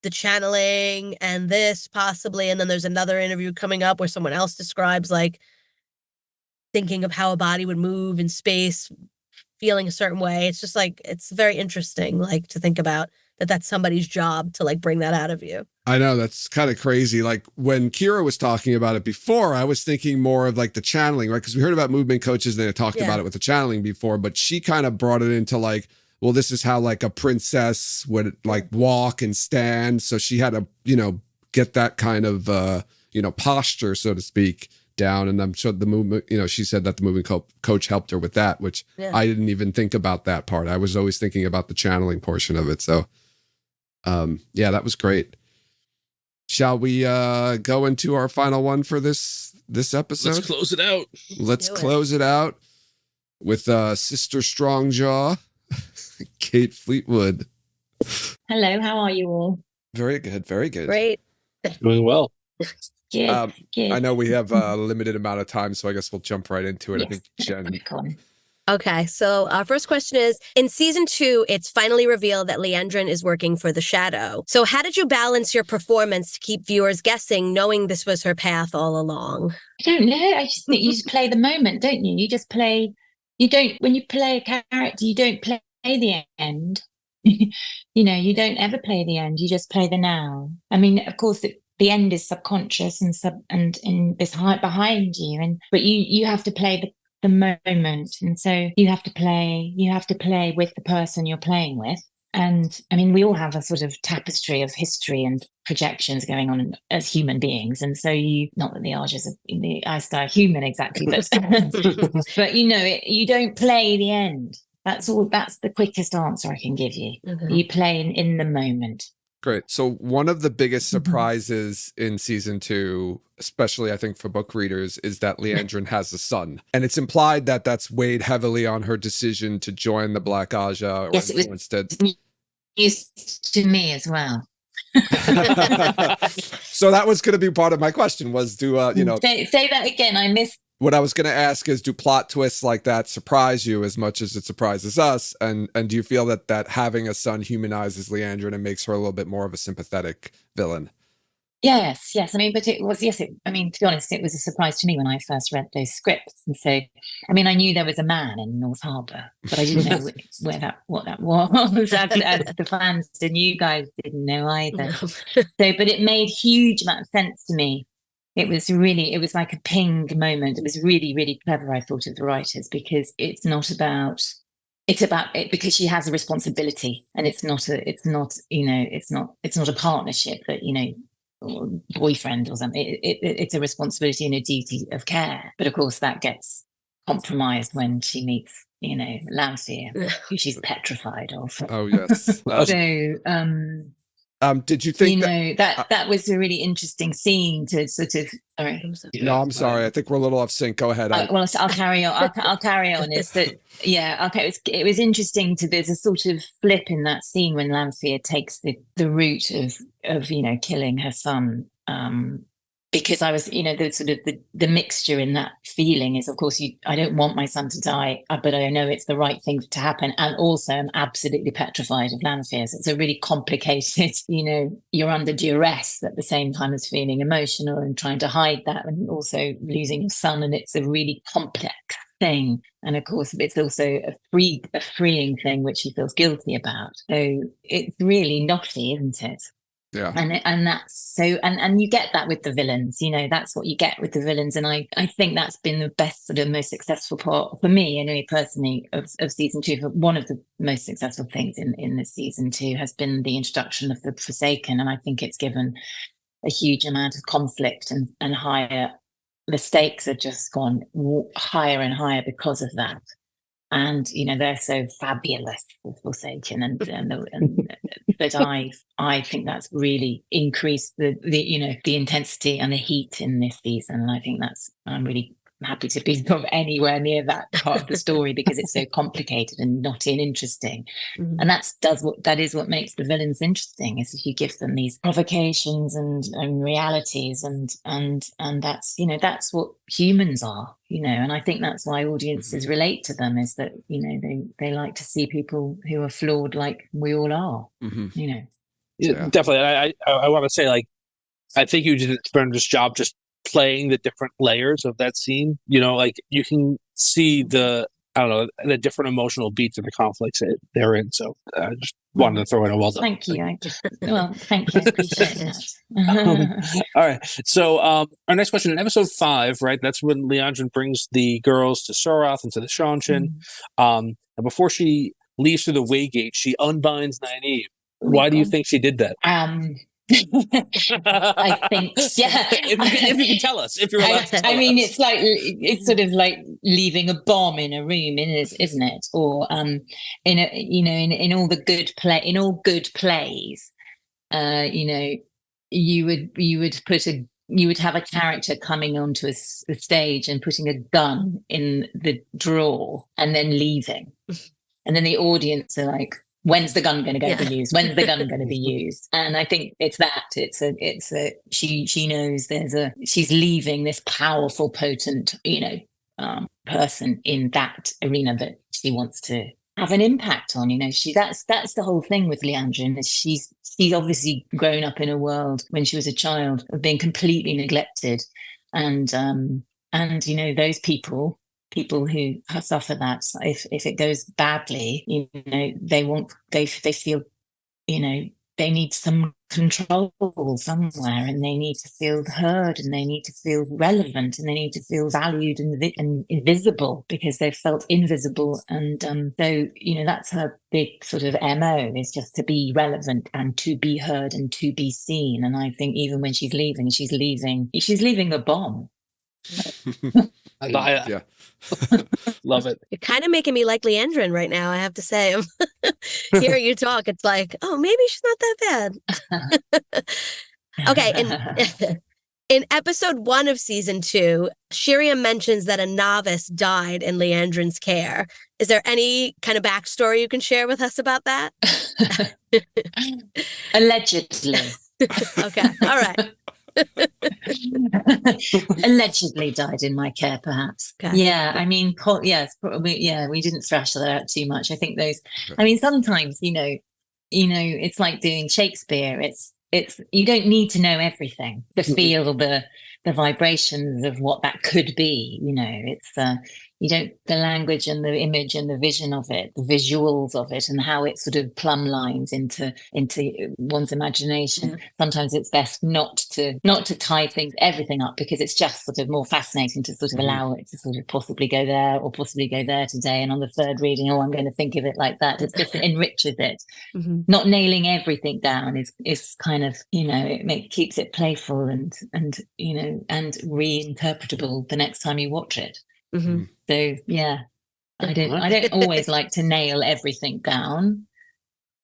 the channeling and this possibly, and then there's another interview coming up where someone else describes like thinking of how a body would move in space, feeling a certain way. It's just like, it's very interesting, like to think about that's somebody's job to like bring that out of you. I know, that's kind of crazy. Like when Ceara was talking about it before, I was thinking more of like the channeling, right? Because we heard about movement coaches and they talked about it with the channeling before, but she kind of brought it into like, well, this is how like a princess would like walk and stand. So she had to, get that kind of, posture, so to speak, down. And I'm sure the movement, she said that the movement coach helped her with that, which I didn't even think about that part. I was always thinking about the channeling portion of it. So, that was great. Shall we go into our final one for this episode? Let's close it out. Let's close it out with Sister Strongjaw, Kate Fleetwood. Hello, how are you all? Very good, very good. Great. Doing well. Good. I know we have a limited amount of time, so I guess we'll jump right into it. Yes, I think Jen. Okay, so our first question is, in season 2, it's finally revealed that Liandrin is working for the Shadow. So how did you balance your performance to keep viewers guessing, knowing this was her path all along? I don't know. I just think you just play the moment, don't you? You just play you don't, when you play a character, you don't play the end. You don't ever play the end. You just play the now. I mean, of course, the end is subconscious and it's high behind you, but you have to play the moment, and so you have to play with the person you're playing with. And I mean, we all have a sort of tapestry of history and projections going on as human beings. And so not that the Argers are human exactly, but but you don't play the end. That's all. That's the quickest answer I can give you. You play in the moment. Great. So one of the biggest surprises in season 2, especially I think for book readers, is that Liandrin has a son. And it's implied that that's weighed heavily on her decision to join the Black Aja. Yes, it was news to me as well. So that was going to be part of my question was, say that again. I missed. What I was going to ask is, do plot twists like that surprise you as much as it surprises us? And do you feel that having a son humanizes Liandrin and makes her a little bit more of a sympathetic villain? Yes. I mean, but to be honest, it was a surprise to me when I first read those scripts. And so, I mean, I knew there was a man in North Harbour, but I didn't know what that was, as the fans and you guys didn't know either. But it made huge amount of sense to me. It was like a ping moment. It was really, really clever, I thought, of the writers, because it's about it because she has a responsibility, and it's not a partnership that, or boyfriend or something. It's a responsibility and a duty of care. But of course that gets compromised when she meets, Lanfear, who she's petrified of. Oh yes. So did you think that was a really interesting scene to sort of? Sorry. No, I'm sorry. I think we're a little off sync. Go ahead. Well, I'll carry on. I'll carry on. Is that okay? It was interesting there's a sort of flip in that scene when Lanfear takes the route of killing her son. Because I was, the sort of the mixture in that feeling is, of course, I don't want my son to die, but I know it's the right thing to happen. And also I'm absolutely petrified of Lanfear. So it's a really complicated, you're under duress at the same time as feeling emotional and trying to hide that, and also losing your son. And it's a really complex thing. And of course, it's also a freeing thing, which he feels guilty about. So it's really knotty, isn't it? Yeah. And that's so, and you get that with the villains, that's what you get with the villains. And I think that's been the best, sort of most successful part for me, anyway, personally, of season 2. One of the most successful things in this season 2 has been the introduction of the Forsaken. And I think it's given a huge amount of conflict and higher, the stakes have just gone higher and higher because of that. And they're so fabulous, the Forsaken, and that I think that's really increased the intensity and the heat in this season. And I think I'm really happy to be sort of anywhere near that part of the story, because it's so complicated and knotty and interesting. Mm-hmm. And that is what makes the villains interesting, is if you give them these provocations and realities, and that's that's what humans are, and I think that's why audiences relate to them, is that they like to see people who are flawed like we all are. Mm-hmm. Yeah, definitely. I want to say, like, I think you did a tremendous job just playing the different layers of that scene. Like, you can see the different emotional beats of the conflicts that they're in. So I just wanted to throw in a well done. Thank you. Thank you. I appreciate that. All right. So our next question, in episode 5, right? That's when Liandrin brings the girls to Surath and to the Shanshin. Mm-hmm. And before she leaves through the Waygate, she unbinds Nynaeve. Why do you think she did that? I think, yeah. if you can tell us, if you're allowed to tell I mean, us. it's sort of like leaving a bomb in a room, isn't it? Or in all the good play, in all good plays, you would have a character coming onto the stage and putting a gun in the drawer and then leaving, and then the audience are like, when's the gun going to be used? When's the gun going to be used? And I think it's that. She knows she's leaving this powerful, potent, person in that arena that she wants to have an impact on. That's the whole thing with Liandrin, is she's obviously grown up in a world when she was a child of being completely neglected, and those people people who suffer that, if it goes badly, they feel, they need some control somewhere, and they need to feel heard, and they need to feel relevant, and they need to feel valued and invisible, because they've felt invisible. And so, that's her big sort of MO, is just to be relevant and to be heard and to be seen. And I think even when she's leaving a bomb. Yeah. Love it. You're kind of making me like Liandrin right now, I have to say. Hearing you talk, it's like, oh, maybe she's not that bad. Okay, in episode 1 of season 2, Shiriam mentions that a novice died in Liandrin's care. Is there any kind of backstory you can share with us about that? Allegedly. Okay, all right. Allegedly died in my care, perhaps. Okay. Yeah, I mean, yes, probably. Yeah, we didn't thrash that out too much. I think sometimes, it's like doing Shakespeare. It's you don't need to know everything to feel the vibrations of what that could be. It's the language and the image and the vision of it, the visuals of it, and how it sort of plumb lines into one's imagination. Yeah. Sometimes it's best not to tie everything up, because it's just sort of more fascinating to sort of allow it to sort of possibly go there or possibly go there today. And on the third reading, I'm going to think of it like that. It just enriches it. Mm-hmm. Not nailing everything down is kind of, it keeps it playful and reinterpretable the next time you watch it. Mm-hmm. So yeah, I don't always like to nail everything down,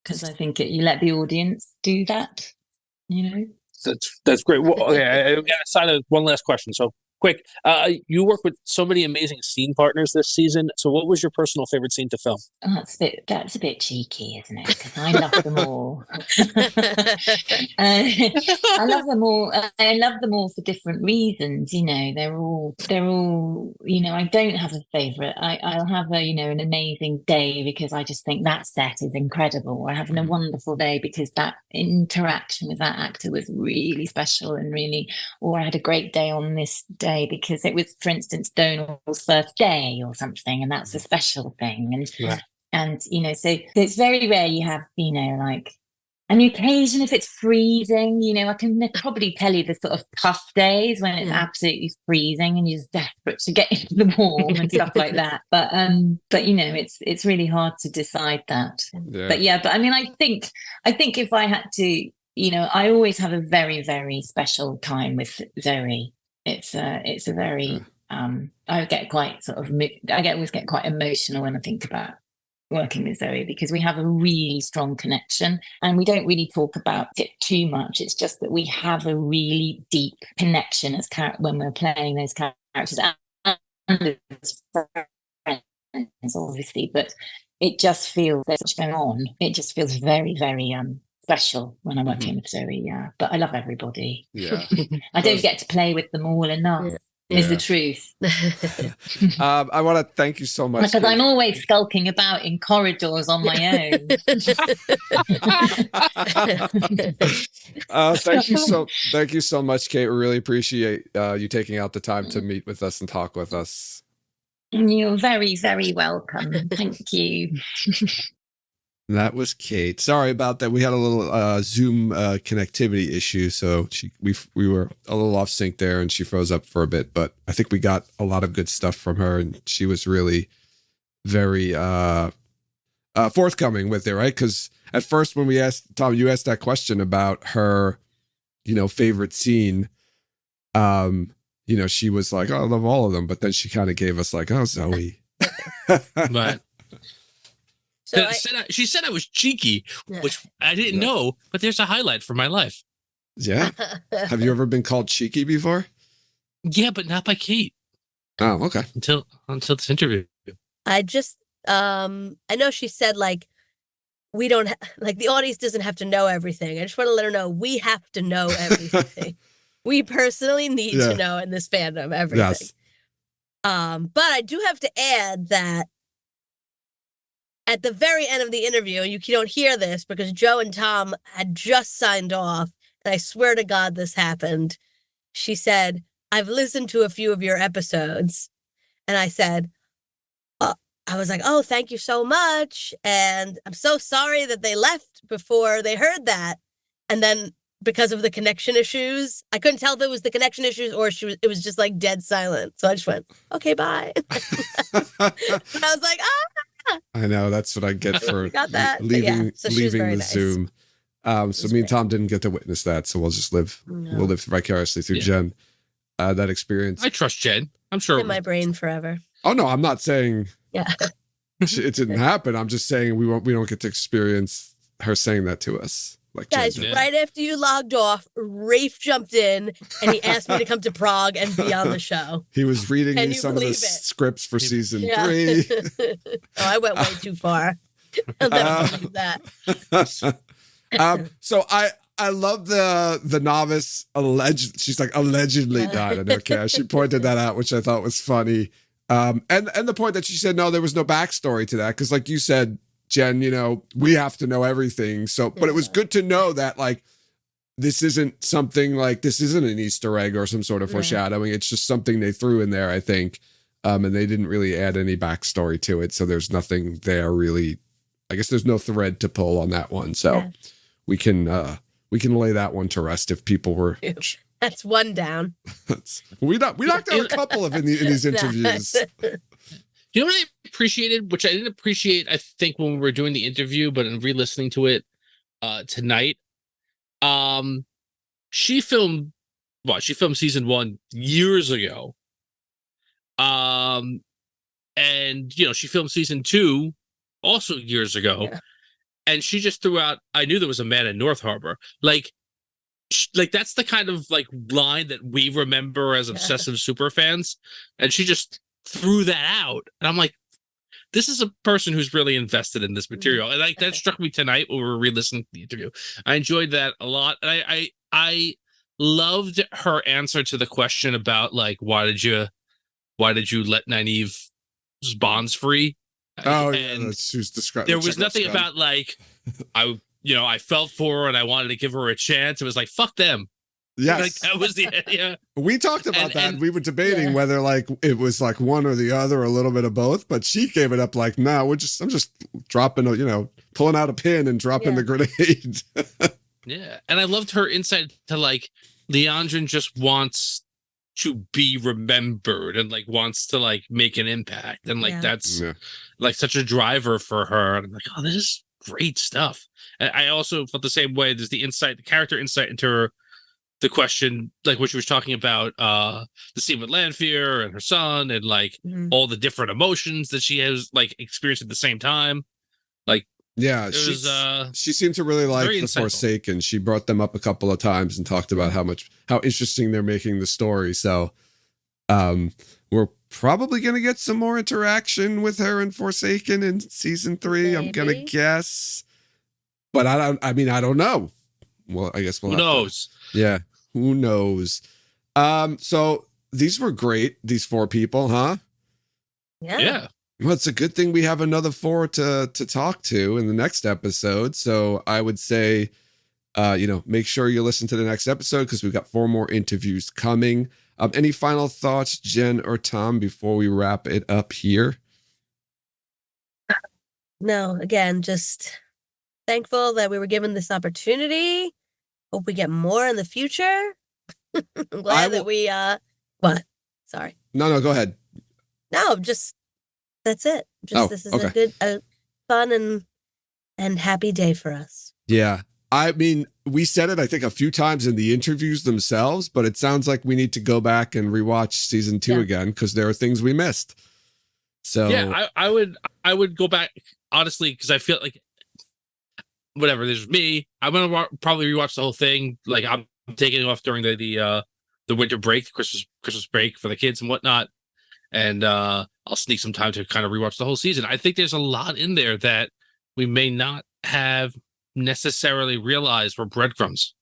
because I think you let the audience do that. That's great. Well, okay, I got to sign one last question. So quick, you work with so many amazing scene partners this season. So what was your personal favorite scene to film? Oh, that's a bit cheeky, isn't it? Because I love them all. I love them all. I love them all for different reasons. They're all. I don't have a favorite. I'll have an amazing day because I just think that set is incredible. Or having a wonderful day because that interaction with that actor was really special and really. Or I had a great day on this day because it was, for instance, Donal's first day or something, and that's a special thing. And so it's very rare you have, like, and the occasion if it's freezing, I can probably tell you the sort of tough days when it's absolutely freezing and you're just desperate to get into the warm and stuff like that. But it's really hard to decide that. Yeah. But I mean, I think if I had to, I always have a very, very special time with Zoe. It's a very I always get quite emotional when I think about working with Zoe, because we have a really strong connection and we don't really talk about it too much. It's just that we have a really deep connection when we're playing those characters and as friends, obviously, but it just feels there's so much going on. It just feels very, very special when I'm working with Zoe, but I love everybody. I don't get to play with them all enough. Is the truth. I want to thank you so much, because I'm always skulking about in corridors on my own. Thank you so much, Kate. We really appreciate you taking out the time to meet with us and talk with us. You're very, very welcome. Thank you. That was Kate. Sorry about that. We had a little Zoom connectivity issue, so we were a little off sync there, and she froze up for a bit. But I think we got a lot of good stuff from her, and she was really very forthcoming with it, right? Because at first, when we asked Tom, you asked that question about her, favorite scene. She was like, "Oh, I love all of them," but then she kind of gave us like, "Oh, Zoe." But. So she said I was cheeky, which I didn't know, but there's a highlight for my life. Yeah. Have you ever been called cheeky before? Yeah, but not by Kate. Oh, okay. Until this interview. I just, I know she said, like, we don't, the audience doesn't have to know everything. I just want to let her know we have to know everything. We personally need to know in this fandom everything. Yes. But I do have to add that at the very end of the interview, you don't hear this because Joe and Tom had just signed off, and I swear to God this happened. She said, "I've listened to a few of your episodes." And I said, I was like, oh, thank you so much. And I'm so sorry that they left before they heard that. And then because of the connection issues, I couldn't tell if it was the connection issues or it was just like dead silent. So I just went, okay, bye. And I was like, I know, that's what I get for got that. leaving So she was the very nice. Zoom. So me and Tom didn't get to witness that, so we'll just live vicariously through Jen. That experience. I trust Jen. I'm sure. In my brain forever. Oh no, I'm not saying Yeah. it didn't happen. I'm just saying we don't get to experience her saying that to us. Like Guys, Jen did. right after you logged off, Rafe jumped in and he asked me to come to Prague and be on the show. He was reading Can me you some of the believe it? scripts for season Yeah. 3. Oh, I went way too far. I'll never believe that. So I love the novice she's like allegedly died in her cast. She pointed that out, which I thought was funny. And the point that she said, no, there was no backstory to that. Because like you said, Jen, we have to know everything. So, but it was good to know that like, this isn't an Easter egg or some sort of foreshadowing. It's just something they threw in there, I think. And they didn't really add any backstory to it. So there's nothing there really. I guess there's no thread to pull on that one. So we can lay that one to rest if people were. That's one down. we knocked out a couple of in these interviews. You know what I appreciated, which I didn't appreciate, I think, when we were doing the interview, but in re-listening to it tonight. She filmed season 1 years ago. And she filmed season 2 also years ago. Yeah. And she just threw out, I knew there was a man in North Harbor. Like that's the kind of like line that we remember as obsessive super fans. And she just threw that out. And I'm like, this is a person who's really invested in this material. And like that struck me tonight when we were re-listening to the interview. I enjoyed that a lot. And I loved her answer to the question about like, why did you let Nynaeve's bonds free? Oh, and she was describing. There was nothing about like, I felt for her and I wanted to give her a chance. It was like, fuck them. Yes. Like, that was the We talked about that. And we were debating whether like it was like one or the other, or a little bit of both, but she gave it up like, no, I'm just dropping pulling out a pin and dropping the grenade. Yeah. And I loved her insight to like Liandrin just wants to be remembered and like wants to like make an impact. And like that's like such a driver for her. And I'm like, oh, this is great stuff. And I also felt the same way. There's the character insight into her. The question, like what she was talking about, the scene with Lanfear and her son, and like all the different emotions that she has like experienced at the same time. Like, she seemed to really like the Forsaken. She brought them up a couple of times and talked about how interesting they're making the story. So, we're probably gonna get some more interaction with her in Forsaken in season 3. Maybe. I'm gonna guess, but I don't know. Well, I guess who knows? Yeah. Who knows? So these were great, these 4 people, huh? Yeah. Well, it's a good thing we have another 4 to talk to in the next episode. So I would say, make sure you listen to the next episode because we've got 4 more interviews coming. Any final thoughts, Jen or Tom, before we wrap it up here? No, again, just thankful that we were given this opportunity. Hope we get more in the future. I'm glad that we what? Sorry. No, go ahead. No, just that's it. This is a good fun and happy day for us. Yeah. I mean, we said it, I think, a few times in the interviews themselves, but it sounds like we need to go back and rewatch season 2 again because there are things we missed. So yeah, I would go back honestly because I feel like whatever. There's me. I'm gonna probably rewatch the whole thing. Like I'm taking off during the winter break, the Christmas break for the kids and whatnot, and I'll sneak some time to kind of rewatch the whole season. I think there's a lot in there that we may not have necessarily realized were breadcrumbs.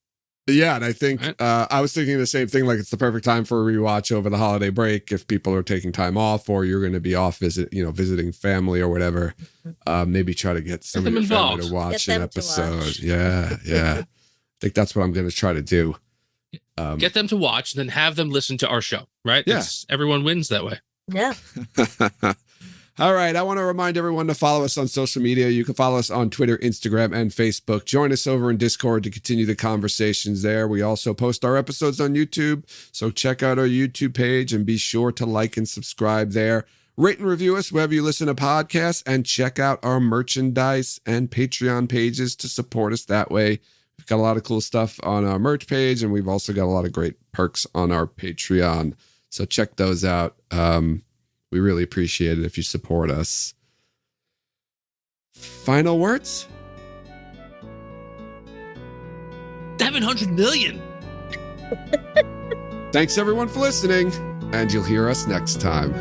Yeah, and I think I was thinking the same thing. Like it's the perfect time for a rewatch over the holiday break if people are taking time off or you're going to be off visiting family or whatever. Maybe try to get some of your family to watch an episode. Yeah. I think that's what I'm going to try to do. Get them to watch, and then have them listen to our show. Right? Yeah, everyone wins that way. Yeah. All right. I want to remind everyone to follow us on social media. You can follow us on Twitter, Instagram, and Facebook. Join us over in Discord to continue the conversations there. We also post our episodes on YouTube. So check out our YouTube page and be sure to like and subscribe there. Rate and review us wherever you listen to podcasts, and check out our merchandise and Patreon pages to support us that way. We've got a lot of cool stuff on our merch page, and we've also got a lot of great perks on our Patreon. So check those out. We really appreciate it if you support us. Final words? 700 million. Thanks everyone for listening, and you'll hear us next time.